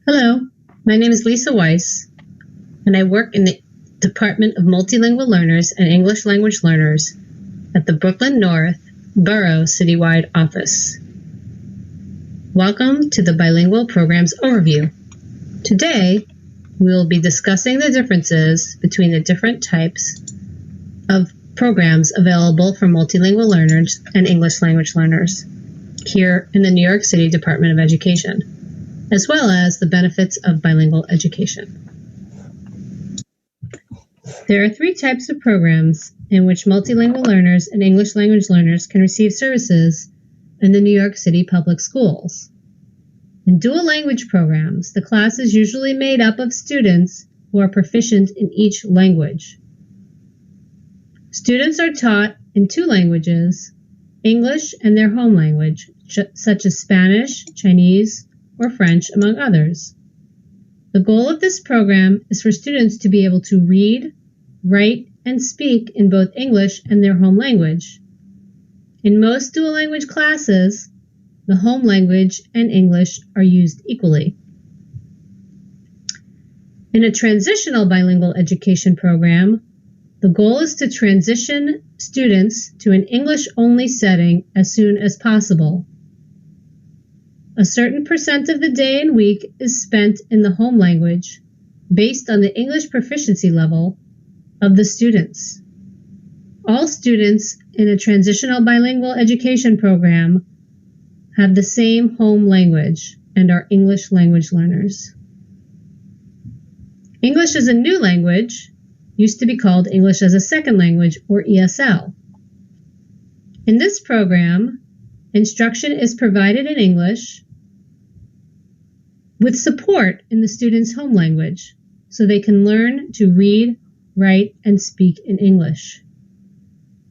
Hello, my name is Lisa Weiss, and I work in the Department of Multilingual Learners and English Language Learners at the Brooklyn North Borough Citywide Office. Welcome to the Bilingual Programs Overview. Today, we will be discussing the differences between the different types of programs available for multilingual learners and English language learners here in the New York City Department of Education, as well as the benefits of bilingual education. There are three types of programs in which multilingual learners and English language learners can receive services in the New York City public schools. In dual language programs, the class is usually made up of students who are proficient in each language. Students are taught in two languages, English and their home language, such as Spanish, Chinese, or French, among others. The goal of this program is for students to be able to read, write, and speak in both English and their home language. In most dual language classes, the home language and English are used equally. In a transitional bilingual education program, the goal is to transition students to an English-only setting as soon as possible. A certain percent of the day and week is spent in the home language based on the English proficiency level of the students. All students in a transitional bilingual education program have the same home language and are English language learners. English as a new language used to be called English as a second language, or ESL. In this program, instruction is provided in English with support in the student's home language, so they can learn to read, write, and speak in English.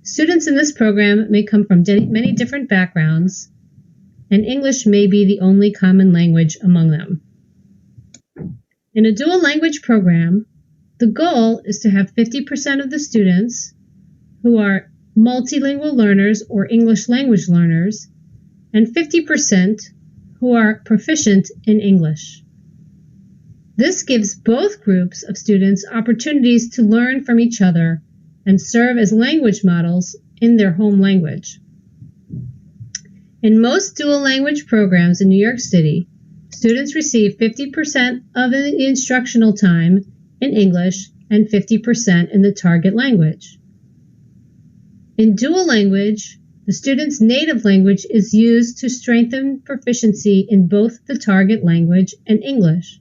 Students in this program may come from many different backgrounds, and English may be the only common language among them. In a dual language program, the goal is to have 50% of the students who are multilingual learners or English language learners, and 50% who are proficient in English. This gives both groups of students opportunities to learn from each other and serve as language models in their home language. In most dual language programs in New York City, students receive 50% of the instructional time in English and 50% in the target language. In dual language, the student's native language is used to strengthen proficiency in both the target language and English.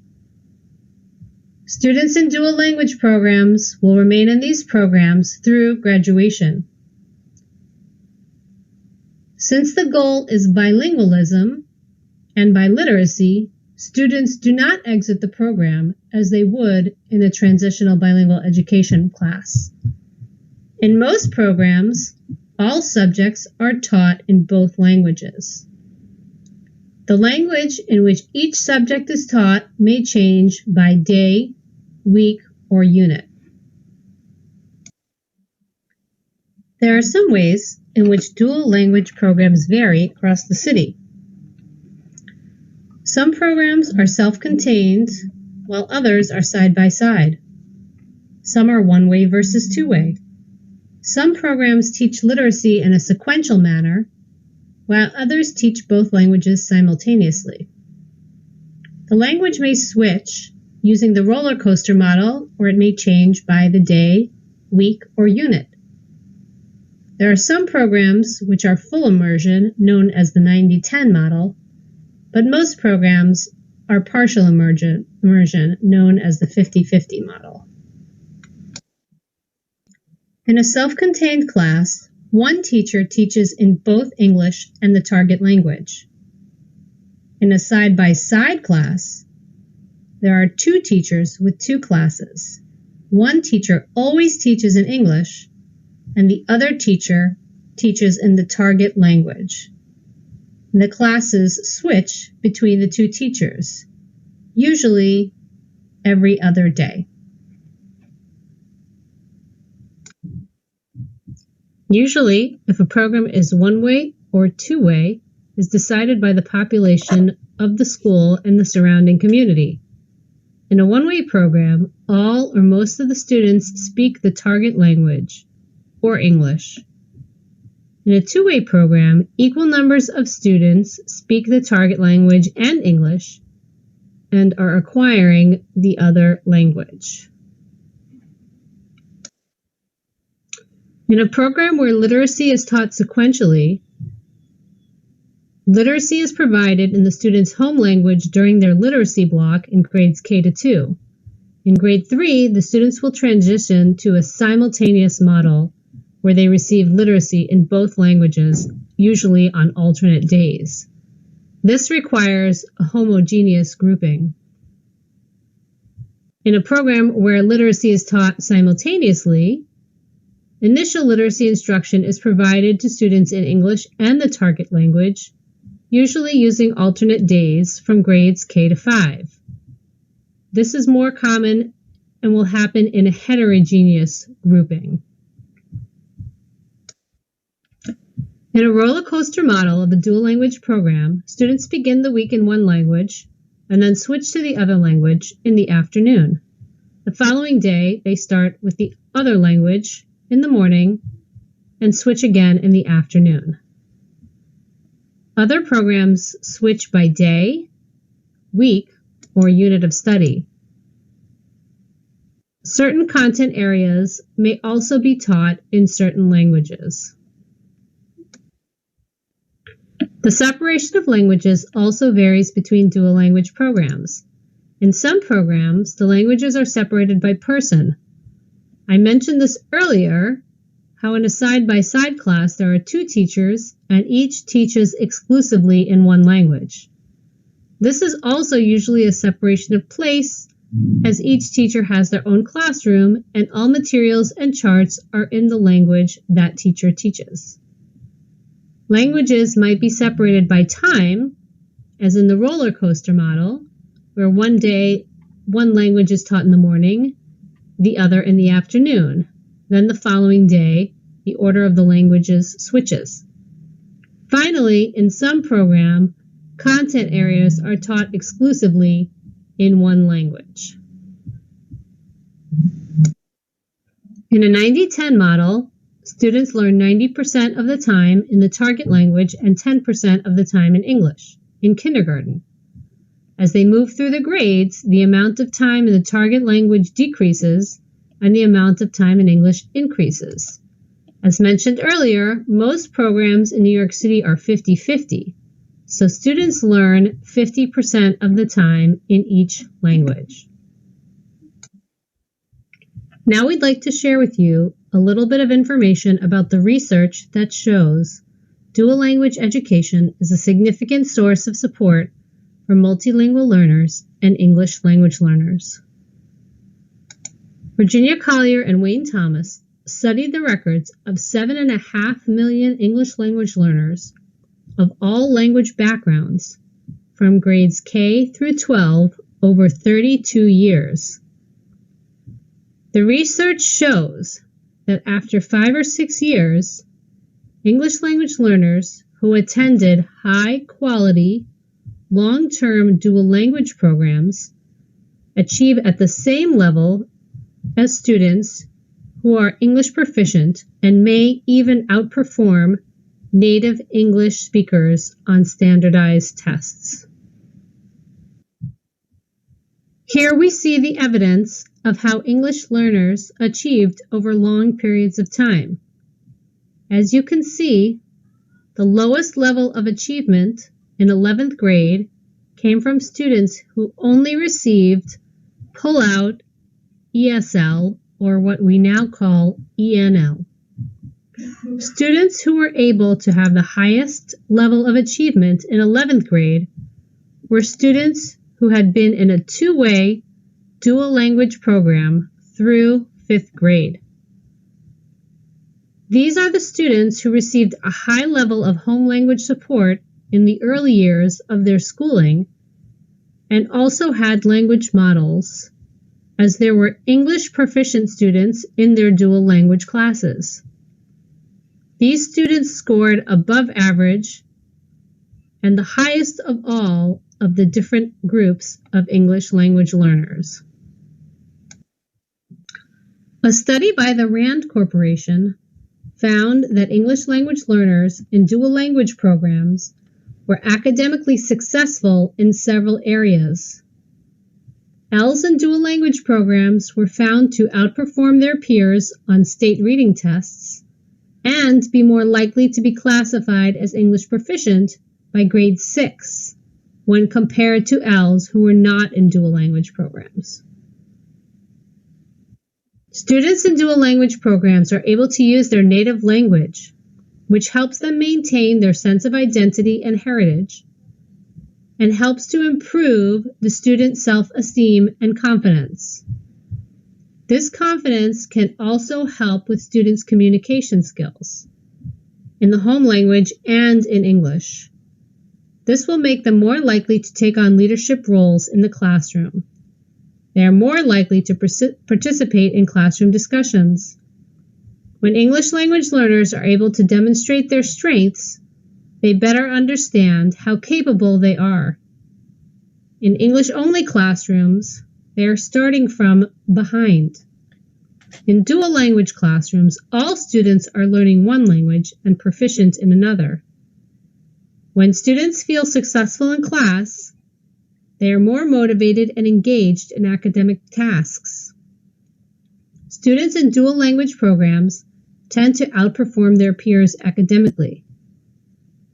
Students in dual language programs will remain in these programs through graduation. Since the goal is bilingualism and biliteracy, students do not exit the program as they would in a transitional bilingual education class. In most programs, all subjects are taught in both languages. The language in which each subject is taught may change by day, week, or unit. There are some ways in which dual language programs vary across the city. Some programs are self-contained, while others are side-by-side. Some are one-way versus two-way. Some programs teach literacy in a sequential manner, while others teach both languages simultaneously. The language may switch using the roller coaster model, or it may change by the day, week, or unit. There are some programs which are full immersion, known as the 90-10 model, but most programs are partial immersion, known as the 50-50 model. In a self-contained class, one teacher teaches in both English and the target language. In a side-by-side class, there are two teachers with two classes. One teacher always teaches in English, and the other teacher teaches in the target language. The classes switch between the two teachers, usually every other day. Usually, if a program is one-way or two-way, is decided by the population of the school and the surrounding community. In a one-way program, all or most of the students speak the target language, or English. In a two-way program, equal numbers of students speak the target language and English and are acquiring the other language. In a program where literacy is taught sequentially, literacy is provided in the student's home language during their literacy block in grades K to 2. In grade 3, the students will transition to a simultaneous model where they receive literacy in both languages, usually on alternate days. This requires a homogeneous grouping. In a program where literacy is taught simultaneously, initial literacy instruction is provided to students in English and the target language, usually using alternate days from grades K to 5. This is more common and will happen in a heterogeneous grouping. In a roller coaster model of a dual language program, students begin the week in one language and then switch to the other language in the afternoon. The following day, they start with the other language in the morning and switch again in the afternoon. Other programs switch by day, week, or unit of study. Certain content areas may also be taught in certain languages. The separation of languages also varies between dual language programs. In some programs, the languages are separated by person. I mentioned this earlier, how in a side-by-side class there are two teachers and each teaches exclusively in one language. This is also usually a separation of place, as each teacher has their own classroom and all materials and charts are in the language that teacher teaches. Languages might be separated by time, as in the roller coaster model, where one day one language is taught in the morning, the other in the afternoon. Then the following day, the order of the languages switches. Finally, in some program, content areas are taught exclusively in one language. In a 90-10 model, students learn 90% of the time in the target language and 10% of the time in English, in kindergarten. As they move through the grades, the amount of time in the target language decreases and the amount of time in English increases. As mentioned earlier, most programs in New York City are 50-50, so students learn 50% of the time in each language. Now we'd like to share with you a little bit of information about the research that shows dual language education is a significant source of support for multilingual learners and English language learners. Virginia Collier and Wayne Thomas studied the records of 7.5 million English language learners of all language backgrounds from grades K through 12 over 32 years. The research shows that after 5 or 6 years, English language learners who attended high-quality, long-term dual language programs achieve at the same level as students who are English proficient and may even outperform native English speakers on standardized tests. Here we see the evidence of how English learners achieved over long periods of time. As you can see, the lowest level of achievement in 11th grade came from students who only received pull-out ESL, or what we now call ENL. Students who were able to have the highest level of achievement in 11th grade were students who had been in a two-way dual language program through 5th grade. These are the students who received a high level of home language support in the early years of their schooling and also had language models, as there were English proficient students in their dual language classes. These students scored above average, and the highest of all of the different groups of English language learners. A study by the RAND Corporation found that English language learners in dual language programs were academically successful in several areas. ELs in dual language programs were found to outperform their peers on state reading tests and be more likely to be classified as English proficient by grade 6 when compared to ELs who were not in dual language programs. Students in dual language programs are able to use their native language, which helps them maintain their sense of identity and heritage, and helps to improve the student's self-esteem and confidence. This confidence can also help with students' communication skills in the home language and in English. This will make them more likely to take on leadership roles in the classroom. They are more likely to participate in classroom discussions. When English language learners are able to demonstrate their strengths, they better understand how capable they are. In English-only classrooms, they are starting from behind. In dual language classrooms, all students are learning one language and proficient in another. When students feel successful in class, they are more motivated and engaged in academic tasks. Students in dual language programs tend to outperform their peers academically.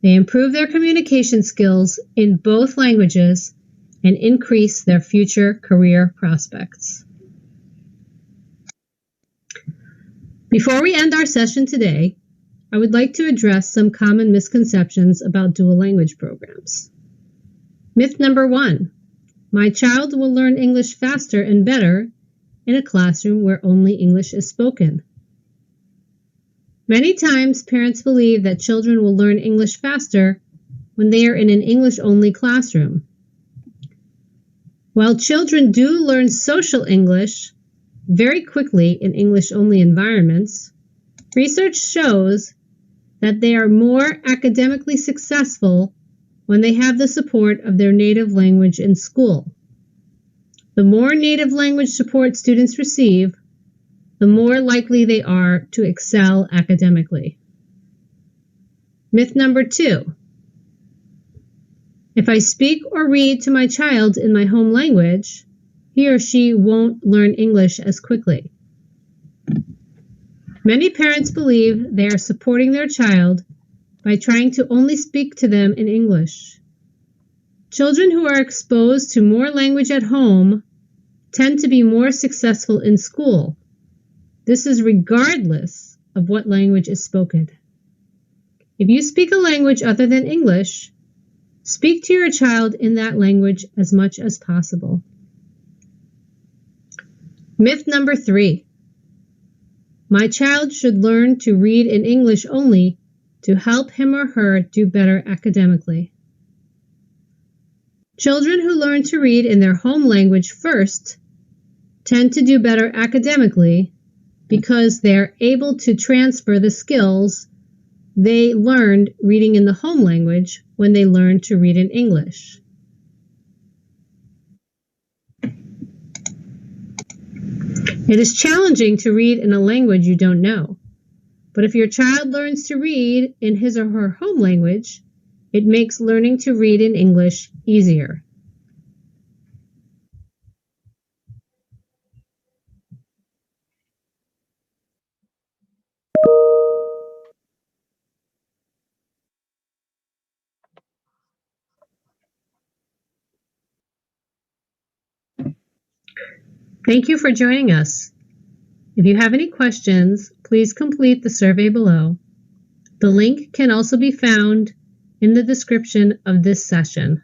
They improve their communication skills in both languages and increase their future career prospects. Before we end our session today, I would like to address some common misconceptions about dual language programs. Myth number 1, my child will learn English faster and better in a classroom where only English is spoken. Many times, parents believe that children will learn English faster when they are in an English-only classroom. While children do learn social English very quickly in English-only environments, research shows that they are more academically successful when they have the support of their native language in school. The more native language support students receive, the more likely they are to excel academically. Myth number 2. If I speak or read to my child in my home language, he or she won't learn English as quickly. Many parents believe they are supporting their child by trying to only speak to them in English. Children who are exposed to more language at home tend to be more successful in school. This is regardless of what language is spoken. If you speak a language other than English, speak to your child in that language as much as possible. Myth number 3. My child should learn to read in English only to help him or her do better academically. Children who learn to read in their home language first tend to do better academically because they are able to transfer the skills they learned reading in the home language when they learn to read in English. It is challenging to read in a language you don't know, but if your child learns to read in his or her home language, it makes learning to read in English easier. Thank you for joining us. If you have any questions, please complete the survey below. The link can also be found in the description of this session.